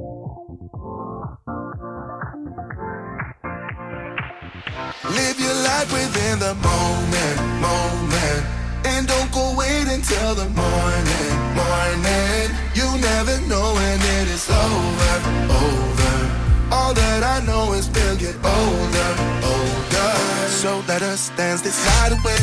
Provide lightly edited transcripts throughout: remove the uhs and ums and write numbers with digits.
Live your life within the moment, and don't go wait until the morning. You never know when it is over. All that I know is we'll get older. So let us dance this night away.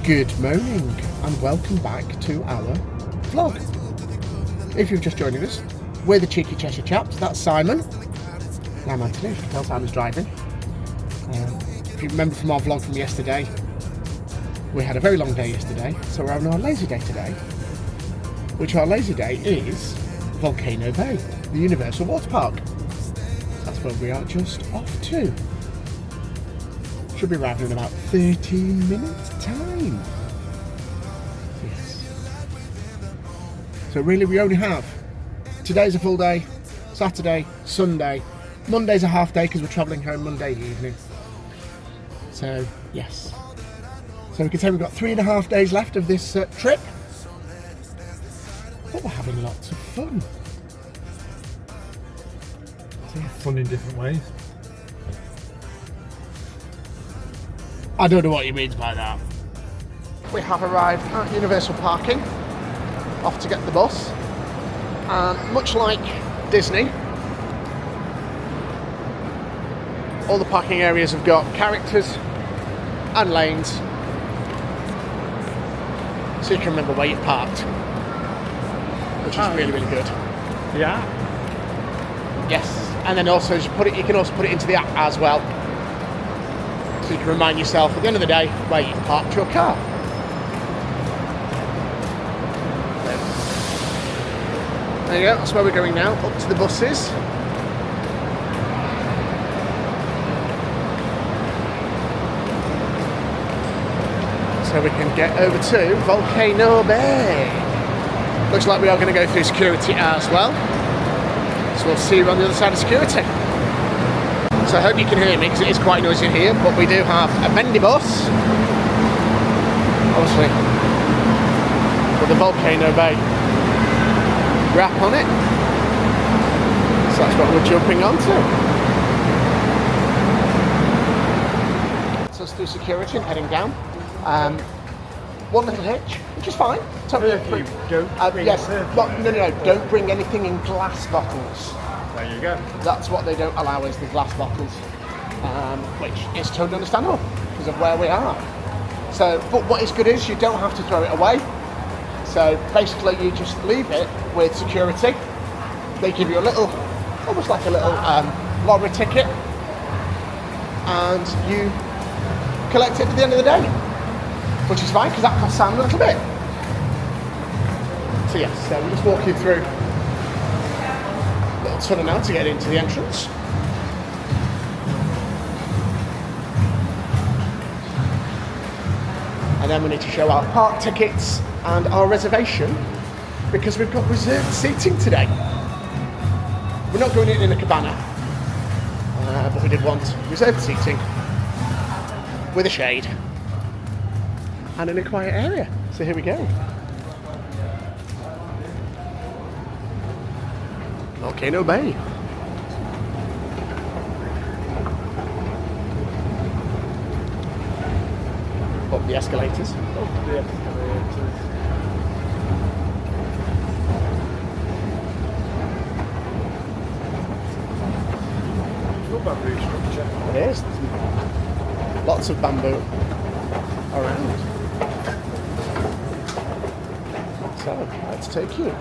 Good morning and welcome back to our vlog. If you've just joined us, we're the Cheeky Cheshire Chaps. That's Simon. I'm Anthony. You can tell Simon's driving. If you remember from our vlog from yesterday, we had a very long day yesterday, so we're having our lazy day today. Which our lazy day is Volcano Bay, the Universal Water Park. That's where we are just off to. Should be arriving in about 13 minutes time. Yes. So really we only have today's a full day, Saturday, Sunday, Monday's a half day because we're travelling home Monday evening. So yes. So we can say we've got 3.5 days left of this trip. But we're having lots of fun. So yeah, fun in different ways. I don't know what he means by that. We have arrived at Universal Parking, off to get the bus, and much like Disney, all the parking areas have got characters and lanes, so you can remember where you've parked, which is really good. Yeah. Yes, and then also as you can also put it into the app as well. So you can remind yourself at the end of the day where you've parked your car. There you go, that's where we're going now, up to the buses. So we can get over to Volcano Bay. Looks like we are going to go through security as well. So we'll see you on the other side of security. So I hope you can hear me because it is quite noisy in here, but we do have a bendy bus, obviously, with the Volcano Bay wrap on it. So that's what we're jumping onto. So it's through security and heading down. One little hitch, which is fine. Totally free. Yes, but no, don't bring anything in glass bottles. There you go. That's what they don't allow is the glass bottles, which is totally understandable because of where we are. So, but what is good is you don't have to throw it away. So basically you just leave it with security. They give you a little, almost like a little lottery ticket, and you collect it at the end of the day, which is fine because that costs Sam a little bit. So yes, so we're just walking through little tunnel now to get into the entrance. And then we need to show our park tickets and our reservation because we've got reserved seating today. We're not going in a cabana, but we did want reserved seating with a shade and in a quiet area. So here we go. Volcano Bay. Up the escalators. Bamboo structure. It is. Lots of bamboo around. So let's take you.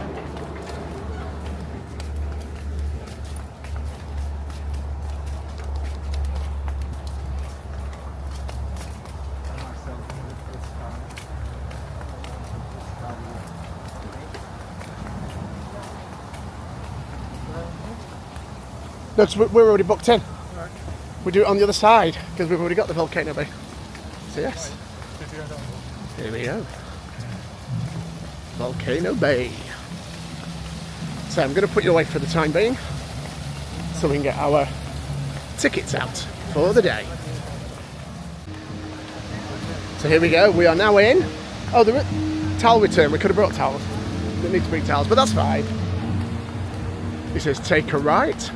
No, we're already booked in. Right. We do it on the other side because we've already got the Volcano Bay. So yes. Here we go. Volcano Bay. So I'm going to put you away for the time being so we can get our tickets out for the day. So here we go, we are now in. Oh, the towel return, we could have brought towels. Didn't need to bring towels, but that's fine. It says take a right.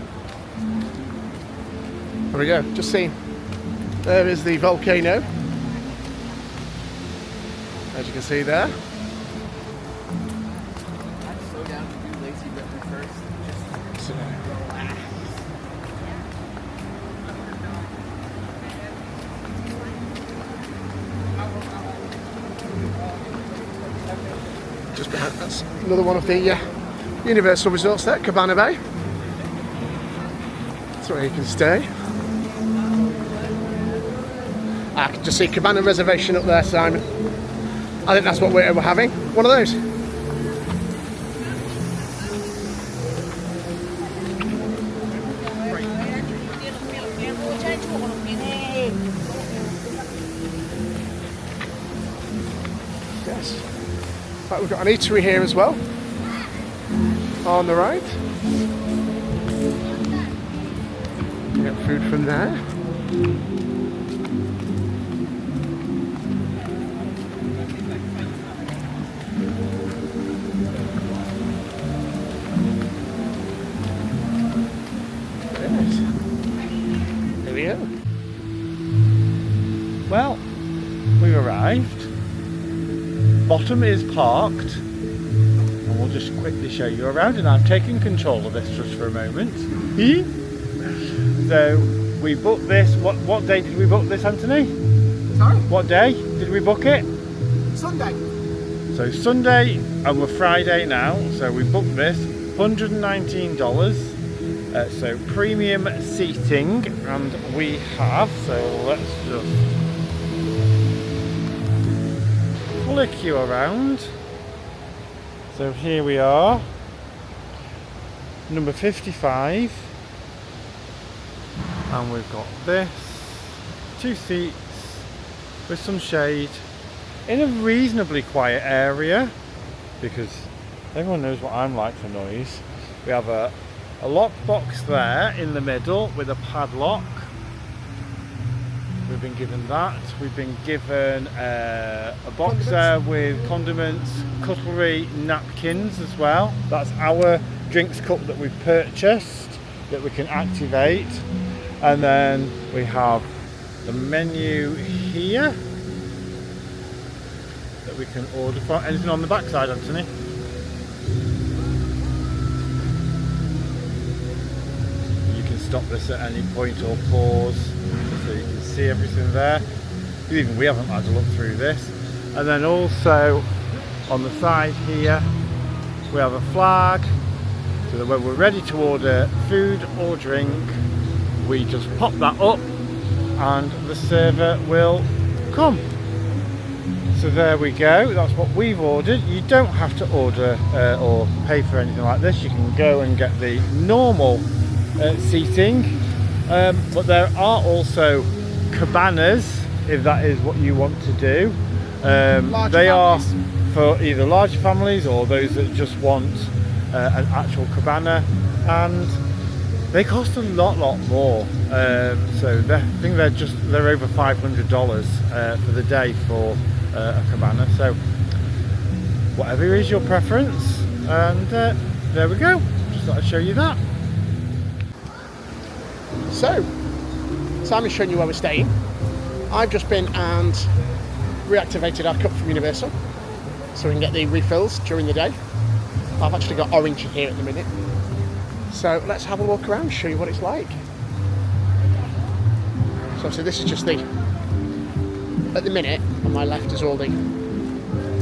There we go, just see. There is the volcano. As you can see there. Just behind, that's another one of the Universal resorts there, Cabana Bay. That's where you can stay. I can just see cabana reservation up there, Simon. I think that's what we're having. One of those. Yes. Right, we've got an eatery here as well. On the right. We get food from there. There we go. Well, we've arrived. Bottom is parked, and we'll just quickly show you around, and I've taken control of this just for a moment. So we booked this, what day did we book this, Anthony? Sorry? What day did we book it? Sunday. So Sunday, and we're Friday now, so we booked this, $119, so premium seating, and we have, so let's just flick you around. So here we are, number 55, and we've got this, 2 seats with some shade in a reasonably quiet area, because everyone knows what I'm like for noise. We have a lockbox there in the middle with a padlock. We've been given that. We've been given a box there with condiments, cutlery, napkins as well. That's our drinks cup that we've purchased that we can activate. And then we have the menu here that we can order from. Anything on the back side, Anthony? You can stop this at any point or pause, so you can see everything there. Even we haven't had a look through this. And then also on the side here we have a flag, so that when we're ready to order food or drink, we just pop that up and the server will come. So there we go, that's what we've ordered. You don't have to order or pay for anything like this. You can go and get the normal seating, but there are also cabanas if that is what you want to do. They are for either larger families or those that just want an actual cabana, and they cost a lot more. So I think they're over $500 for the day for a cabana. So whatever is your preference, and there we go. Just thought I'd show you that. So, Simon's shown you where we're staying. I've just been and reactivated our cup from Universal so we can get the refills during the day. I've actually got orange in here at the minute. So let's have a walk around, show you what it's like. So obviously this is just the, at the minute, on my left is all the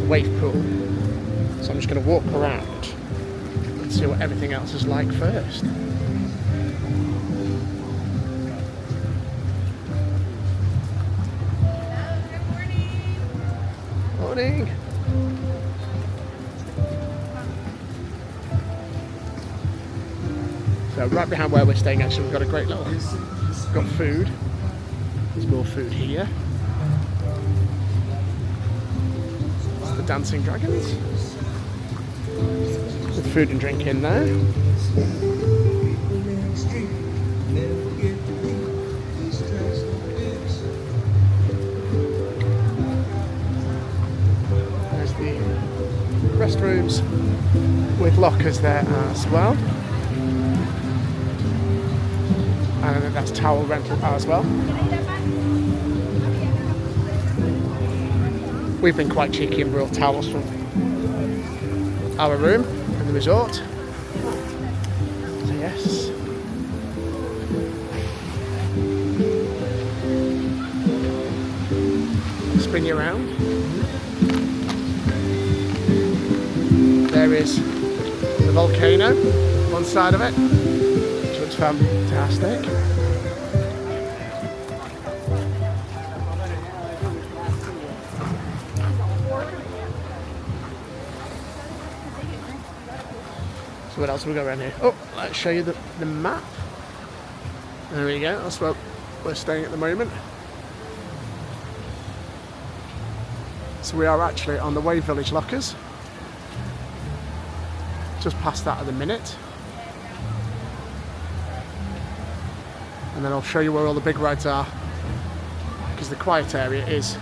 wave pool. So I'm just going to walk around and see what everything else is like first. Morning. So right behind where we're staying, actually, we've got a great little, we've got food. There's more food here. It's the Dancing Dragons. With food and drink in there. rooms with lockers there as well. And then that's towel rental as well. We've been quite cheeky and brought towels from our room in the resort. So yes. Spin you around. There is the volcano, one side of it, which looks fantastic. So what else have we got around here? Oh, let's show you the map. There we go, that's where we're staying at the moment. So we are actually on the Wave Village lockers. Just past that at the minute. And then I'll show you where all the big rides are, because the quiet area is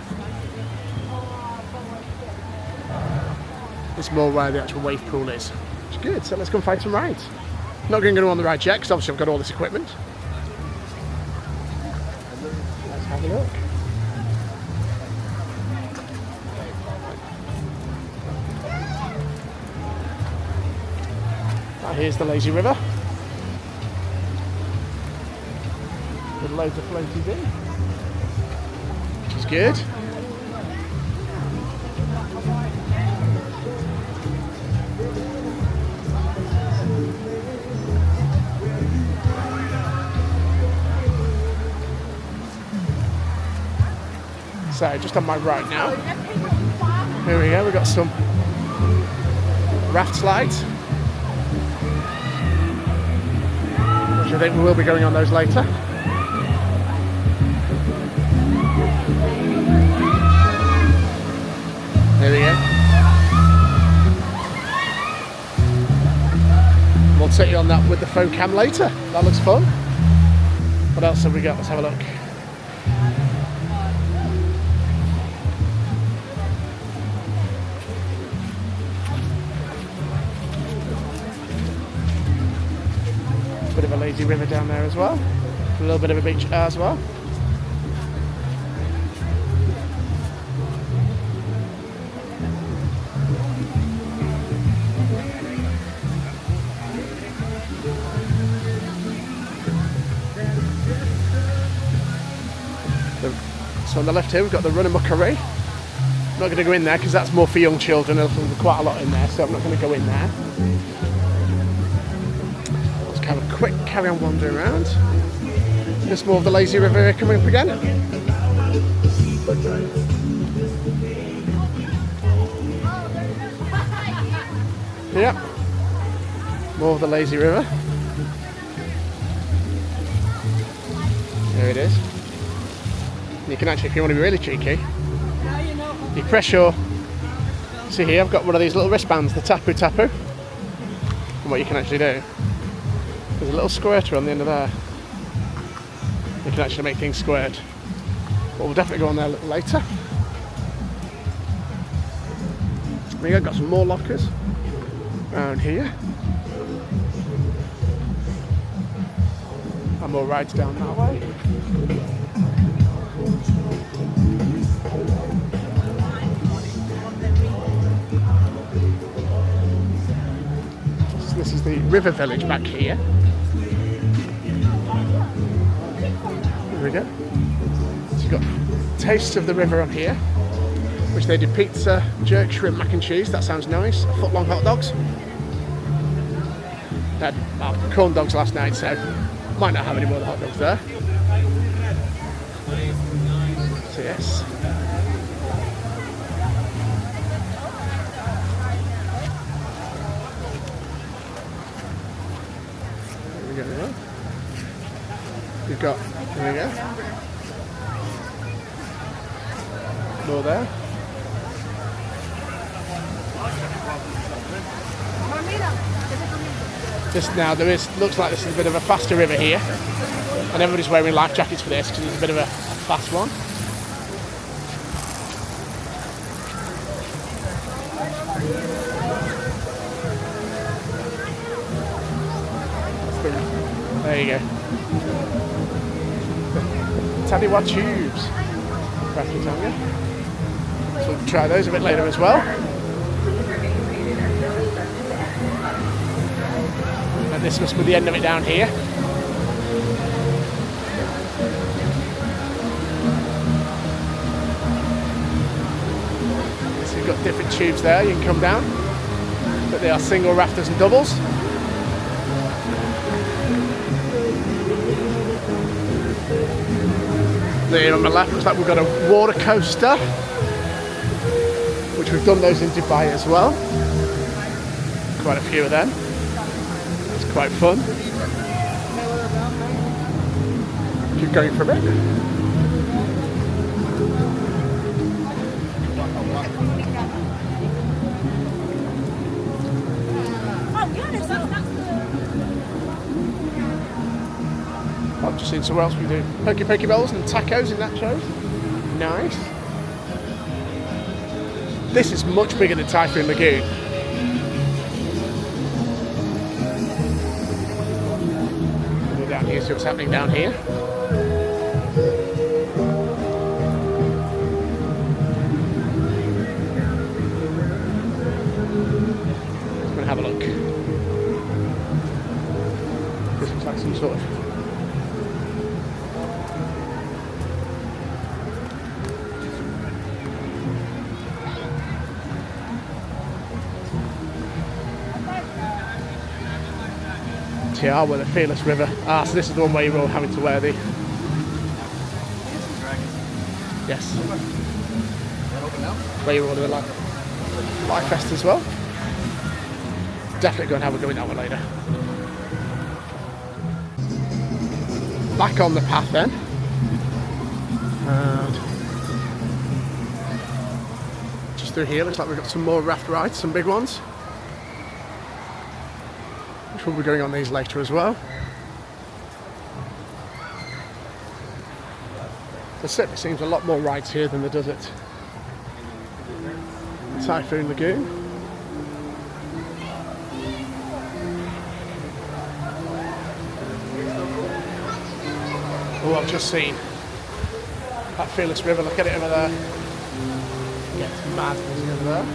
more where the actual wave pool is. Which is good, so let's go and find some rides. Not going to go on the ride yet, because obviously I've got all this equipment. Let's have a look. Here's the lazy river with loads of floaties in, which is good. So just on my right now, here we go, we've got some raft slides. I think we will be going on those later. There we go. We'll take you on that with the phone cam later. That looks fun. What else have we got? Let's have a look. Bit of a lazy river down there as well. A little bit of a beach as well. So on the left here we've got the Runamukari. I'm not going to go in there because that's more for young children. There's quite a lot in there, so I'm not going to go in there. Have a quick carry on wandering around. Just more of the lazy river here coming up again. Yep. More of the lazy river. There it is. You can actually, if you want to be really cheeky, you press your, see here I've got one of these little wristbands, the Tapu Tapu. And what you can actually do, there's a little squirter on the end of there. You can actually make things squirt. But we'll definitely go on there a little later. We've got some more lockers around here. And more rides down that way. So this is the river village back here. There we go. So you've got Taste of the River on here, which they did pizza, jerk shrimp, mac and cheese. That sounds nice. A foot long hot dogs. They had corn dogs last night, so might not have any more of the hot dogs there. So yes. There we go there. We've got, there we go. More there. This now looks like this is a bit of a faster river here, and everybody's wearing life jackets for this because it's a bit of a fast one. There you go. Taniwa tubes. Krakatau. So we'll try those a bit later as well. And this must be the end of it down here. So you've got different tubes there, you can come down. But they are single rafters and doubles. There on the left looks like we've got a water coaster, which we've done those in Dubai as well. Quite a few of them. It's quite fun. Keep going for a bit. I've just seen somewhere else we do pokey bowls and tacos in that show. Nice. This is much bigger than Typhoon Lagoon. We'll go down here, see what's happening down here. Let's go and have a look. This looks like some sort of where the Fearless River. So this is the one where you're all having to wear the... Yes. Where you're all doing like Life Fest as well. Definitely going to have a go in that one later. Back on the path then. And just through here, looks like we've got some more raft rides, some big ones. We'll be going on these later as well. There certainly seems a lot more rides here than there does at Typhoon Lagoon. Oh, I've just seen that Fearless River. Look at it over there. It gets mad over there.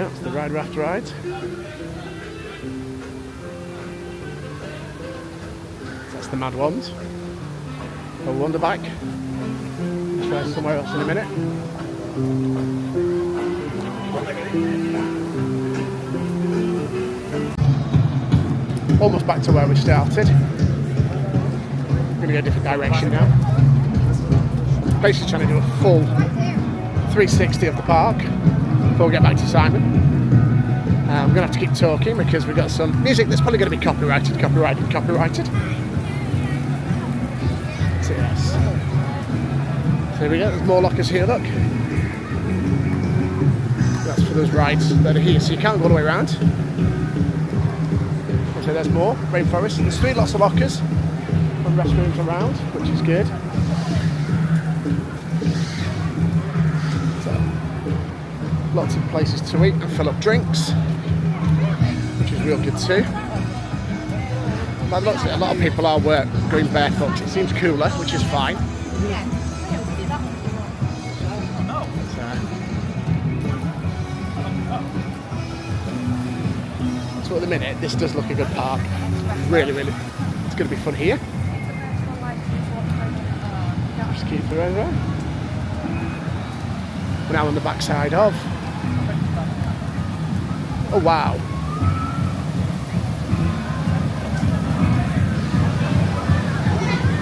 It's the ride raft ride. That's the mad ones. A wonder bike. Try somewhere else in a minute. Almost back to where we started. We're going to go a different direction now. Basically trying to do a full 360 of the park before we get back to Simon. I'm going to have to keep talking because we've got some music that's probably going to be copyrighted. So yes. So here we go, there's more lockers here, look. That's for those rides that are here, so you can't go all the way around. So there's more, rainforest. There's lots of lockers and restrooms around, which is good. Lots of places to eat and fill up drinks, which is real good too. By the looks of it, a lot of people are going barefoot. It seems cooler, which is fine. So at the minute, this does look a good park. Really, it's going to be fun here. Just keep through there. We're now on the backside of... Oh wow.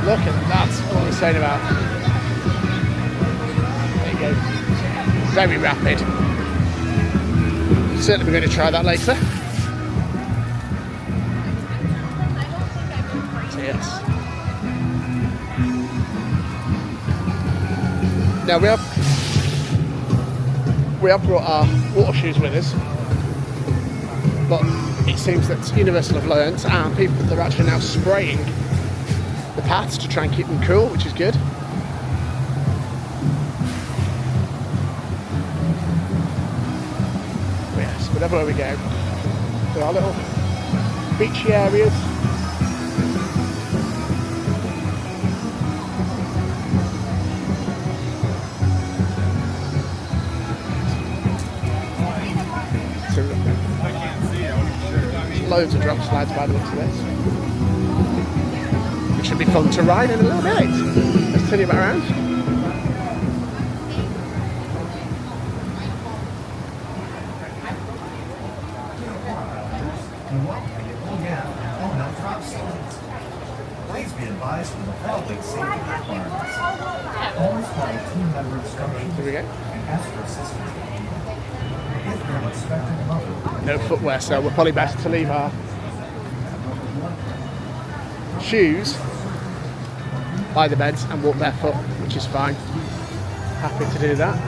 Look at that, what we're saying about. There you go. Very rapid. Certainly we're going to try that later. Yes. Now we have brought our water shoes with us. But it seems that Universal have learnt, and people, they're actually now spraying the paths to try and keep them cool, which is good. But yes, wherever we go, there are little beachy areas. Loads of drop slides by the looks of this. It should be fun to ride in a little bit. Let's turn you back around. Please be advised of the following safety requirements. Always follow team-member instructions Here we go. and ask for assistance. If you're an expected mother, No footwear, so we're probably best to leave our shoes by the beds and walk barefoot, which is fine. Happy to do that.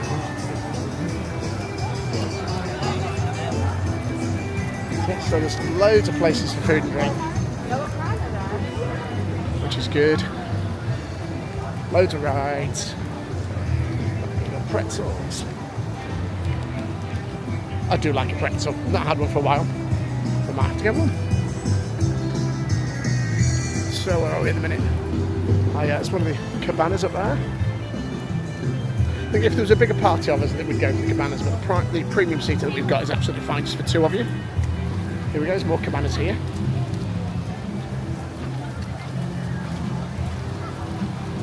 Okay, so there's loads of places for food and drink, which is good. Loads of rides. Got pretzels. I do like a pretzel. Not had one for a while. So I might have to get one. So where are we at the minute? Oh yeah, it's one of the cabanas up there. I think if there was a bigger party of us, I think we'd go for the cabanas, but the premium seater that we've got is absolutely fine just for two of you. Here we go, there's more cabanas here.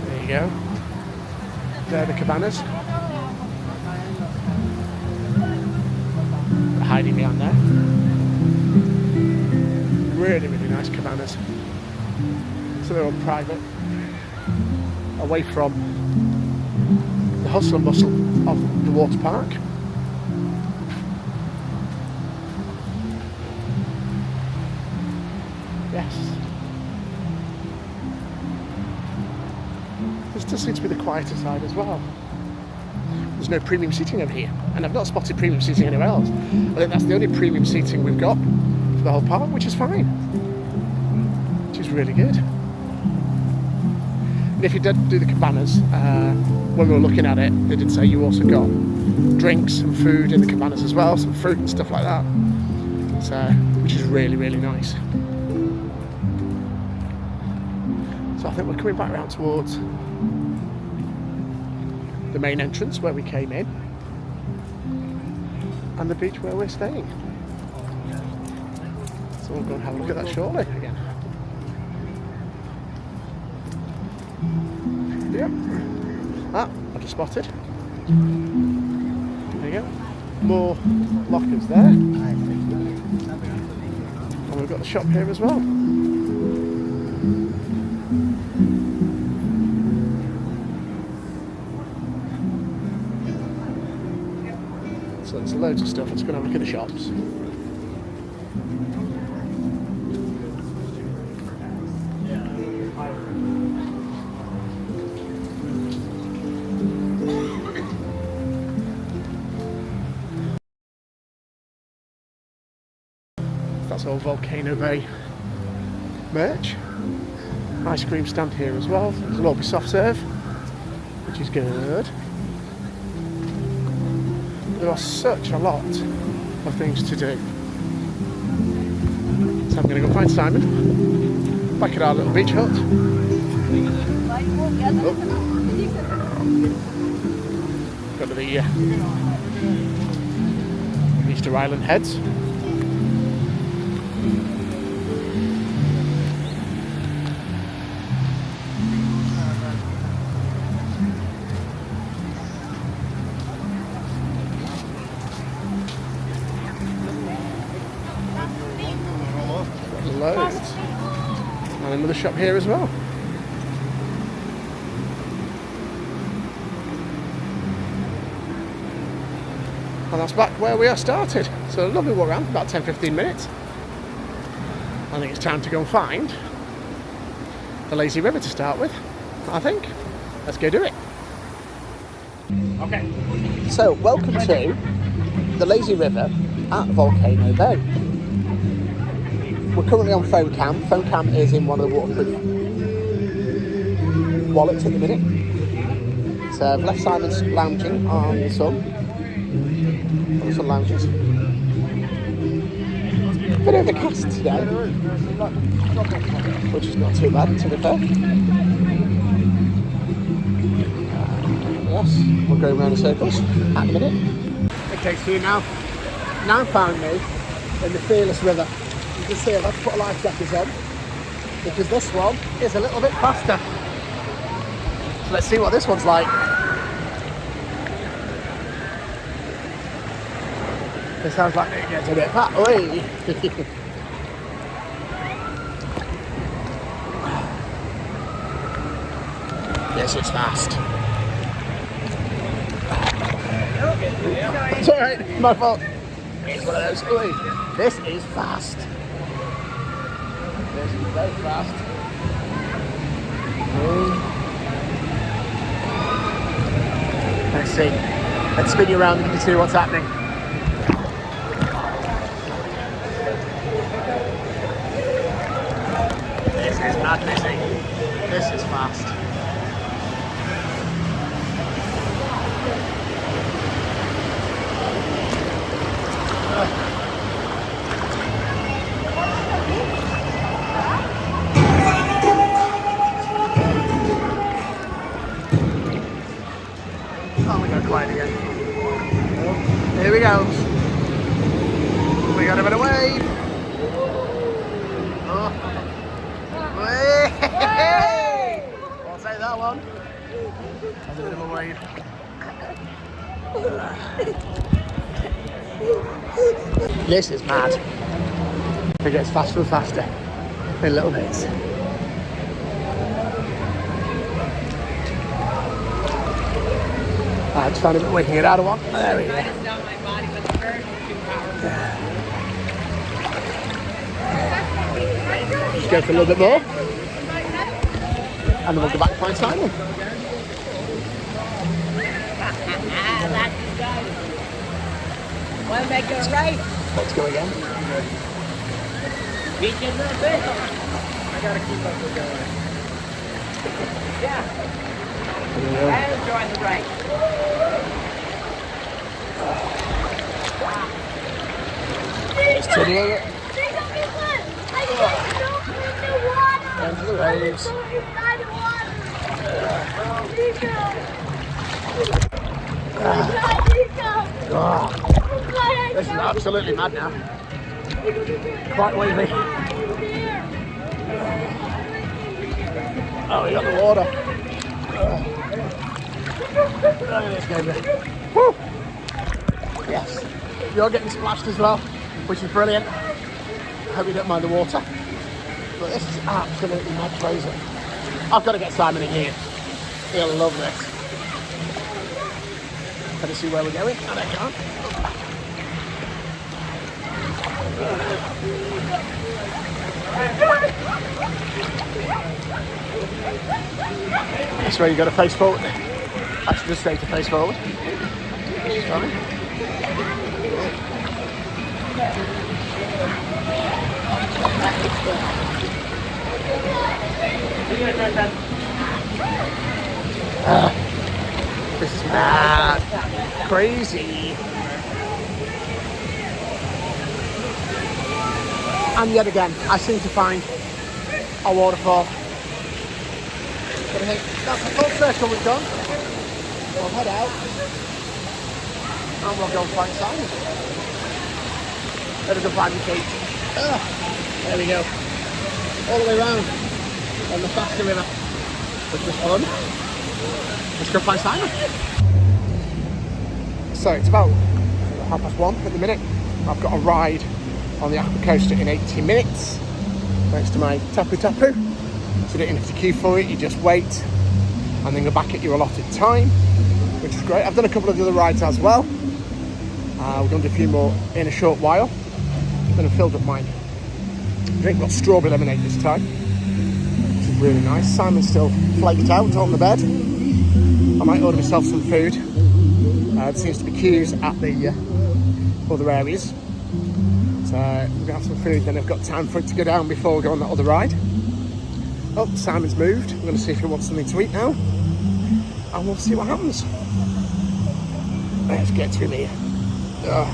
There you go. There are the cabanas. Hiding behind there. Really, really nice cabanas. So they're all private, away from the hustle and bustle of the water park. Yes. This does seem to be the quieter side as well. There's no premium seating over here, and I've not spotted premium seating anywhere else. I think that's the only premium seating we've got for the whole park, which is fine. Which is really good. And if you did do the cabanas, when we were looking at it, they did say you also got drinks and food in the cabanas as well, some fruit and stuff like that. So, which is really, really nice. So I think we're coming back around towards the main entrance where we came in and the beach where we're staying. So we'll go and have a look at that shortly again. Yep. Ah, I've just spotted. There you go. More lockers there. And we've got the shop here as well. So there's loads of stuff. Let's go and have a look at the shops. That's all Volcano Bay merch. Ice cream stand here as well. There's an Orby soft serve, which is good. There are such a lot of things to do. So I'm going to go find Simon back at our little beach hut. Oh. Go to the Easter Island heads. Loads. And another shop here as well. And that's back where we are started. So a lovely walk around, about 10-15 minutes. I think it's time to go and find the lazy river to start with, I think. Let's go do it. Okay. So welcome to the lazy river at Volcano Bay. We're currently on phone cam. Phone cam is in one of the waterproof wallets at the minute. So I've left Simon's lounging on the sun. On the sun lounges. Bit overcast today, which is not too bad to be fair. Yes, we're going around in circles at the minute. Okay, so you now found me in the Fearless River. You can see I've had to put a life jacket on because this one is a little bit faster. So let's see what this one's like. It sounds like it gets a bit fat. Oi! Yes, it's fast. It's alright, my fault. It's one of those. Oi! This is fast. This is very fast. Let's see. Let's spin you around and you can see what's happening. This is mad busy. This is fast. Oh, we got quiet again. Here we go. We got a bit of wave. Oh. Hey! I'll take that one. That's a bit of a wave. This is mad. It gets faster and faster in little bits. I just found a bit we can get out of one. There we go. Just go for a little bit more. And then we'll go back and find Simon. Want to make it a race? Let's go again. Reach a little bit. I gotta keep up with going. Yeah. And join the race. Let's turn it over. Into the waves. This is absolutely mad now. Quite wavy. Oh, we got the water. Let's go there. Woo! Yes. You're getting splashed as well, which is brilliant. I hope you don't mind the water. But this is absolutely mad crazy. I've got to get Simon in here. He'll love this. Can I see where we're going? And I can't. That's where you got to face forward. Actually, just stay to face forward. Sorry. This is mad. Crazy. And yet again, I seem to find a waterfall. But I think that's the full circle we've done. We'll head out and we'll go and find Simon. Better go find the key. There we go. All the way around on the faster river, which was fun. Let's go find Simon. So it's about 1:30 at the minute. I've got a ride on the Aqua Coaster in 80 minutes, thanks to my Tapu Tapu. So you don't have to queue for it, you just wait and then go back at your allotted time, which is great. I've done a couple of the other rides as well. We're going to do a few more in a short while. Then I've filled up my drink, got strawberry lemonade this time, which is really nice. Simon's still flaked out on the bed. I might order myself some food. There seems to be queues at the other areas. So we're going to have some food, then I've got time for it to go down before we go on that other ride. Oh, Simon's moved. I'm going to see if he wants something to eat now. And we'll see what happens. Let's get to him here. So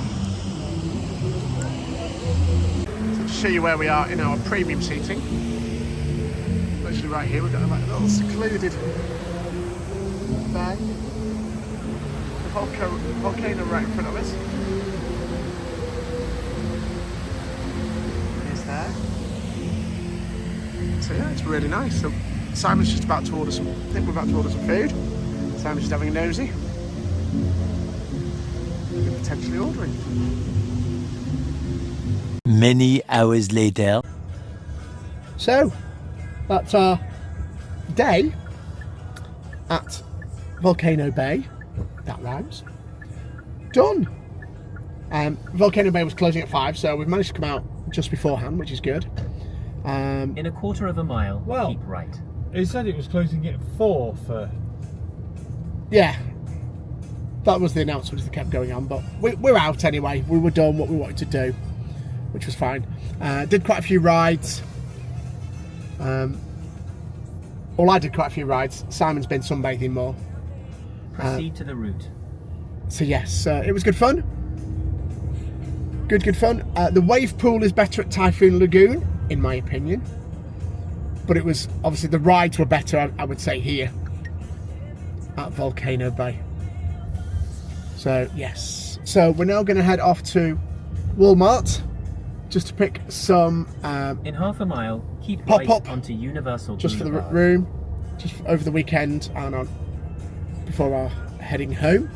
to show you where we are in our premium seating. Literally right here, we've got like a little secluded bay. The volcano right in front of us. It's there. So yeah, it's really nice. So Simon's just about to order some, I think we're about to order some food. Simon's just having a nosy. We're potentially ordering. Many hours later. So, that's our day at Volcano Bay. That rhymes. Done. Volcano Bay was closing at 5, so we've managed to come out just beforehand, which is good. In a quarter of a mile, Well- keep right. He said it was closing at 4 for... Yeah, that was the announcement that kept going on, but we're out anyway. We were done what we wanted to do, which was fine. Did quite a few rides. Well, I did quite a few rides. Simon's been sunbathing more. Proceed to the route. So yes, it was good fun. Good fun. The wave pool is better at Typhoon Lagoon, in my opinion. But it was, obviously the rides were better, I would say, here at Volcano Bay. So yes. So we're now going to head off to Walmart just to pick some In half a mile, keep Pop right up. onto Universal just for the Boulevard. room, just over the weekend and on before our heading home.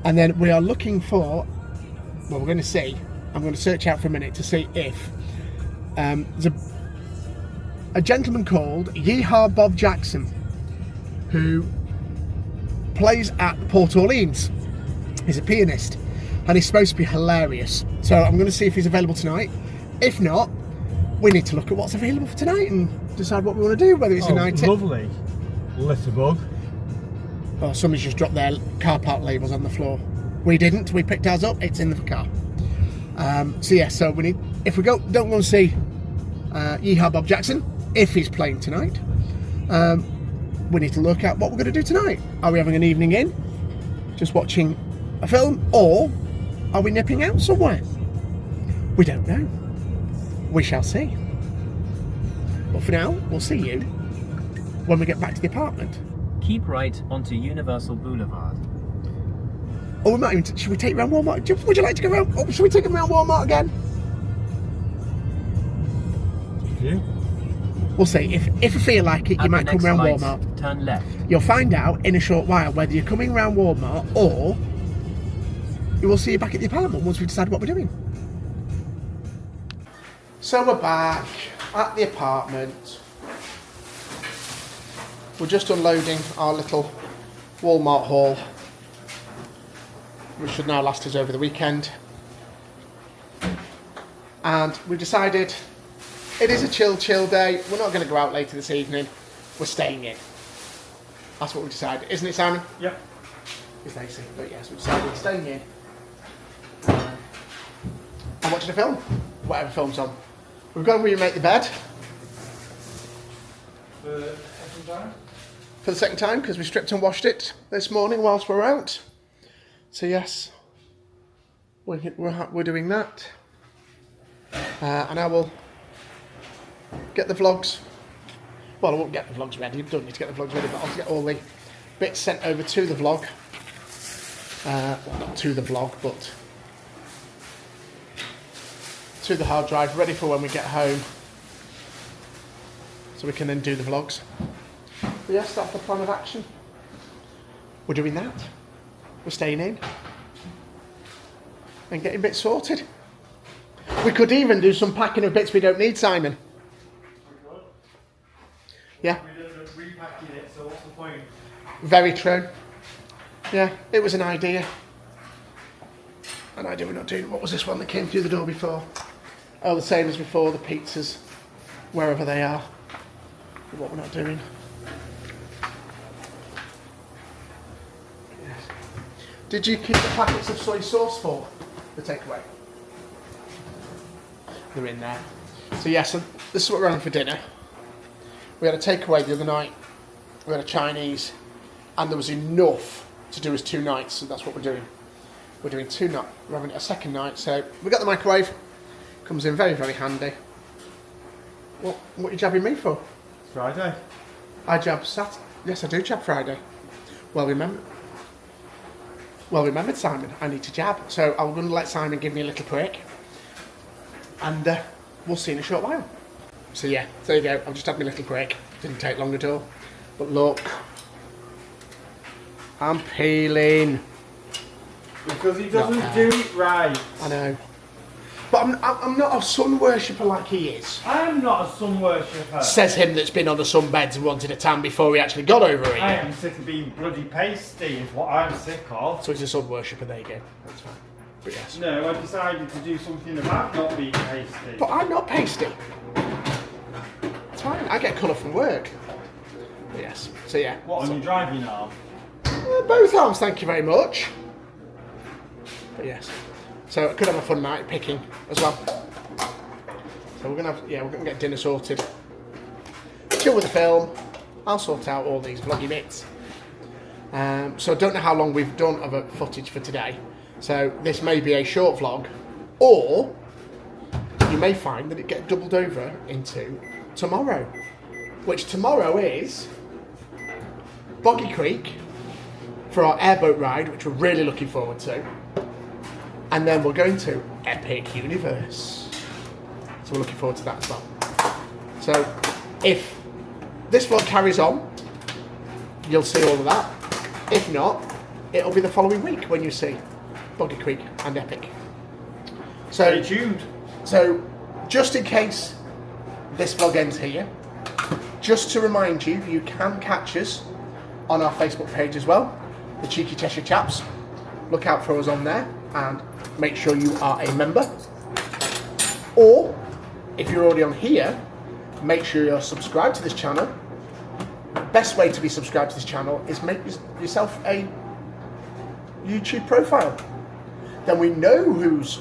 And then we are looking for, well, we're going to see, I'm going to search out for a minute to see if there's a gentleman called Yeehaw Bob Jackson who plays at Port Orleans. He's a pianist and he's supposed to be hilarious. So I'm going to see if he's available tonight. If not, we need to look at what's available for tonight and decide what we want to do, whether it's a night tip. Lovely. Litterbug. Oh, somebody's just dropped their car park labels on the floor. We didn't. We picked ours up. It's in the car. So yeah. So we need. If we don't go and see Yeehaw Bob Jackson, if he's playing tonight, we need to look at what we're going to do tonight. Are we having an evening in, just watching a film, or are we nipping out somewhere? We don't know. We shall see. But for now, we'll see you when we get back to the apartment. Keep right onto Universal Boulevard. Or we might even, should we take you around Walmart? Would you like to go around? Oh, should we take him around Walmart again? You? We'll see. If I feel like it, you At might the come next around light, Walmart. turn left. You'll find out in a short while whether you're coming around Walmart or we will see you back at the apartment once we decide what we're doing. So we're back at the apartment. We're just unloading our little Walmart haul, which should now last us over the weekend. And we've decided it is a chill day. We're not going to go out later this evening. We're staying in. That's what we decided, isn't it, Simon? Yep. It's Lacey, but yes, we decided we're staying in. And watching a film, whatever film's on. We've gone and remake the bed for the second time because we stripped and washed it this morning whilst we were out. So yes, we're doing that. And I will get the vlogs. Well, I won't get the vlogs ready. I don't need to get the vlogs ready, but I'll get all the bits sent over to the vlog. Well, not to the vlog, but to the hard drive, ready for when we get home, so we can then do the vlogs. But yes, that's the plan of action. We're doing that. We're staying in and getting bits sorted. We could even do some packing of bits we don't need, Simon. Yeah. We ended up repacking it, so what's the point? Very true. Yeah, it was an idea. An idea we're not doing. What was this one that came through the door before? Oh, the same as before, the pizzas, wherever they are. What we're not doing. Yes. Did you keep the packets of soy sauce for the takeaway? They're in there. So yeah, so this is what we're having for dinner. We had a takeaway the other night. We had a Chinese, and there was enough to do us 2 nights, so that's what we're doing. We're doing 2 nights. We're having a second night, so we got the microwave. Comes in very, very handy. What are you jabbing me for? It's Friday. I jab Saturday. Yes, I do jab Friday. Well remembered, Simon. I need to jab. So I'm going to let Simon give me a little break. And we'll see in a short while. So yeah, there you go. I've just had my little break. Didn't take long at all. But look. I'm peeling. Because he doesn't do it right. I know. But I'm not a sun worshipper like he is. I am not a sun worshipper. Says him that's been on the sunbeds and wanted a tan before he actually got over it. I am sick of being bloody pasty is what I'm sick of. So he's a sun worshipper, there you go. That's fine. But yes. No, I decided to do something about not being pasty. But I'm not pasty. It's fine, I get colour from work. But yes, so yeah. What, on your driving arm? Both arms, thank you very much. But yes. So I could have a fun night picking as well. So we're gonna get dinner sorted. Chill with the film. I'll sort out all these vloggy bits. So I don't know how long we've done of a footage for today. So this may be a short vlog, or you may find that it gets doubled over into tomorrow. Which tomorrow is Boggy Creek for our airboat ride, which we're really looking forward to. And then we're going to Epic Universe. So we're looking forward to that as well. So if this vlog carries on, you'll see all of that. If not, it'll be the following week when you see Boggy Creek and Epic. So, stay tuned. So just in case this vlog ends here, just to remind you, you can catch us on our Facebook page as well, the Cheeky Cheshire Chaps. Look out for us on there and make sure you are a member. Or, if you're already on here, make sure you're subscribed to this channel. The best way to be subscribed to this channel is make yourself a YouTube profile. Then we know who's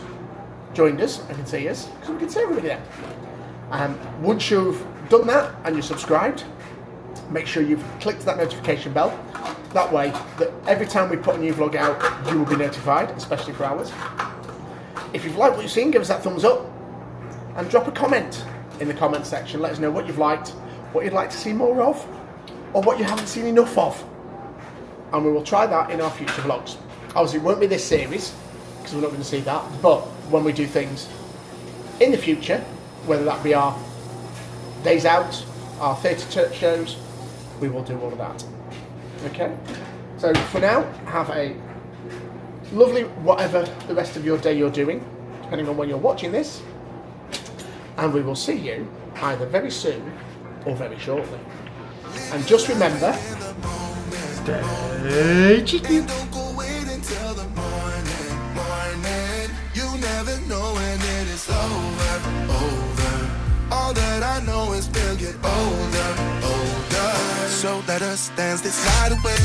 joined us and can see us, because we can see everybody there. Once you've done that and you're subscribed, make sure you've clicked that notification bell. That way, that every time we put a new vlog out, you will be notified, especially for ours. If you've liked what you've seen, give us that thumbs up and drop a comment in the comment section. Let us know what you've liked, what you'd like to see more of, or what you haven't seen enough of. And we will try that in our future vlogs. Obviously, it won't be this series, because we're not going to see that, but when we do things in the future, whether that be our days out, our theatre church shows, we will do all of that. Okay? So for now, have a lovely whatever the rest of your day you're doing, depending on when you're watching this, and we will see you either very soon or very shortly. And just remember, stay cheeky. Don't go wait until the morning. You never know when it is over. All that I know is we'll get older. So let us dance this night away.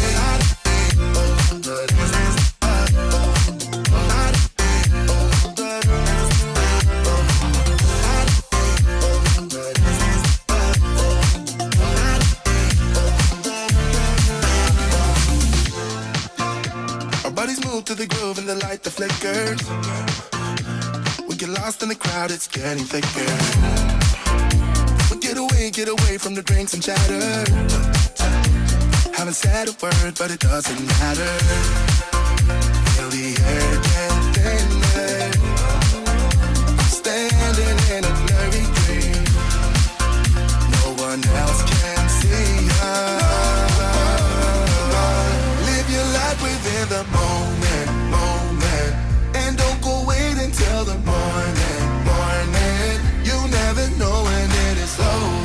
Our bodies move to the groove and the light that flickers. We get lost in the crowd, it's getting thicker. Get away from the drinks and chatter. Haven't said a word, but it doesn't matter. Feel the air get thinner. I'm standing in a blurry dream. No one else can see us. Live your life within the moment. And don't go wait until the morning. You never know when it is over.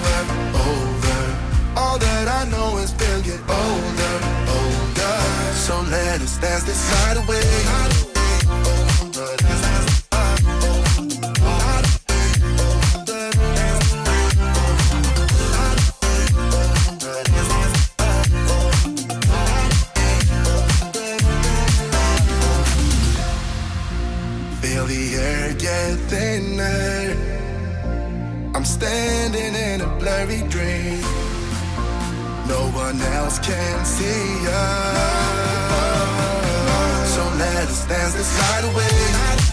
All that I know is we'll get older. So let us dance this night away. Feel the air get thinner. I'm standing in a blurry dream. else can see us. So let us dance this night away.